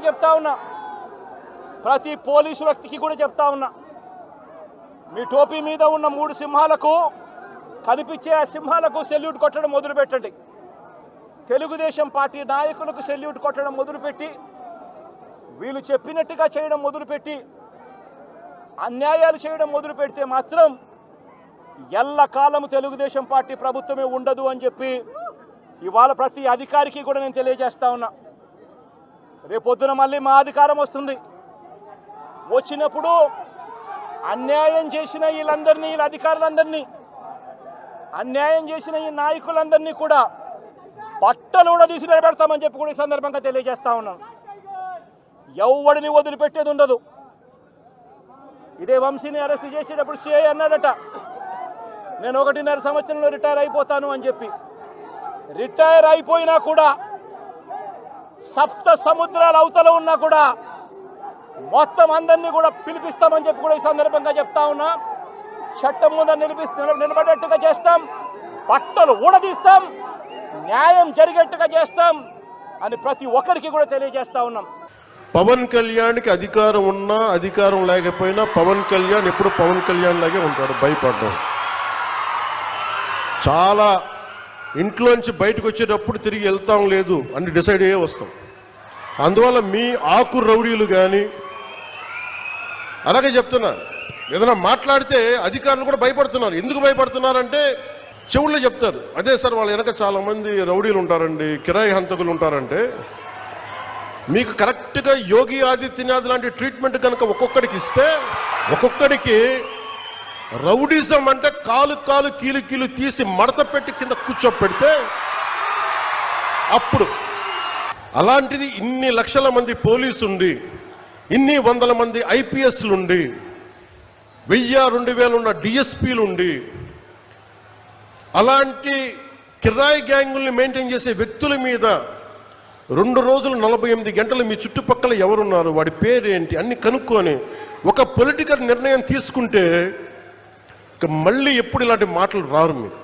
చెప్తా ఉన్నా, ప్రతి పోలీసు వ్యక్తికి కూడా చెప్తా ఉన్నా, మీ టోపీ మీద ఉన్న 3 సింహాలకు కనిపించే ఆ సింహాలకు సెల్యూట్ కొట్టడం మొదలుపెట్టండి. తెలుగుదేశం పార్టీ నాయకులకు సెల్యూట్ కొట్టడం మొదలుపెట్టి, వీళ్ళు చెప్పినట్టుగా చేయడం మొదలుపెట్టి, అన్యాయాలు చేయడం మొదలు పెడితే మాత్రం ఎల్లకాలం తెలుగుదేశం పార్టీ ప్రభుత్వమే ఉండదు అని చెప్పి ఇవాళ ప్రతి అధికారికి కూడా నేను తెలియజేస్తా ఉన్నా. రేపొద్దున మళ్ళీ మా అధికారం వస్తుంది. వచ్చినప్పుడు అన్యాయం చేసిన వీళ్ళందరినీ, వీళ్ళ అధికారులందరినీ, అన్యాయం చేసిన ఈ నాయకులందరినీ కూడా బట్టలు కూడా తీసి నిలబెడతామని చెప్పి కూడా ఈ సందర్భంగా తెలియజేస్తా ఉన్నాను. ఎవడిని వదిలిపెట్టేది ఉండదు. ఇదే వంశీని అరెస్ట్ చేసేటప్పుడు సిఐ అన్నాడట, నేను 1.5 సంవత్సరంలో రిటైర్ అయిపోతాను అని చెప్పి. రిటైర్ అయిపోయినా కూడా, సప్త సముద్రాల అవతల ఉన్నా కూడా మొత్తం అందరినీ కూడా పిలిపిస్తామని చెప్పి కూడా ఈ సందర్భంగా చెప్తా ఉన్నా. చట్టం ముందు నిలబడేట్టుగా చేస్తాం, బట్టలు ఊడదీస్తాం, న్యాయం జరిగేట్టుగా చేస్తాం అని ప్రతి ఒక్కరికి కూడా తెలియజేస్తా ఉన్నాం. పవన్ కళ్యాణ్కి అధికారం ఉన్నా అధికారం లేకపోయినా పవన్ కళ్యాణ్ ఎప్పుడు పవన్ కళ్యాణ్ లాగే ఉంటాడు. భయపడ్డం చాలా, ఇంట్లోంచి బయటకు వచ్చేటప్పుడు తిరిగి వెళ్తాం లేదు అని డిసైడ్ అయ్యే వస్తాం. అందువల్ల మీ ఆకు రౌడీలు కానీ, అలాగే చెప్తున్నా, ఏదైనా మాట్లాడితే అధికారులు కూడా భయపడుతున్నారు. ఎందుకు భయపడుతున్నారంటే చెవుల్లో చెప్తారు, అదే సార్ వాళ్ళ వెనక చాలామంది రౌడీలు ఉంటారండి, కిరాయి హంతకులు ఉంటారంటే, మీకు కరెక్ట్గా యోగి ఆదిత్యనాథ్ లాంటి ట్రీట్మెంట్ కనుక ఒక్కొక్కడికి ఇస్తే, ఒక్కొక్కడికి రౌడీజం అంటే కాలు కీలు తీసి మడత పెట్టి కింద కూర్చోపెడితే అప్పుడు, అలాంటిది ఇన్ని లక్షల మంది పోలీసు ఉండి, ఇన్ని వందల మంది ఐపీఎస్లు ఉండి, 1000-2000 ఉన్న డిఎస్పీలు ఉండి, అలాంటి కిరాయి గ్యాంగుల్ని మెయింటైన్ చేసే వ్యక్తుల మీద 2 రోజులు 48 గంటలు మీ చుట్టుపక్కల ఎవరున్నారు, వాడి పేరేంటి అన్ని కనుక్కొని ఒక పొలిటికల్ నిర్ణయం తీసుకుంటే మళ్ళీ ఎప్పుడు ఇలాంటి మాటలు రారు మీకు.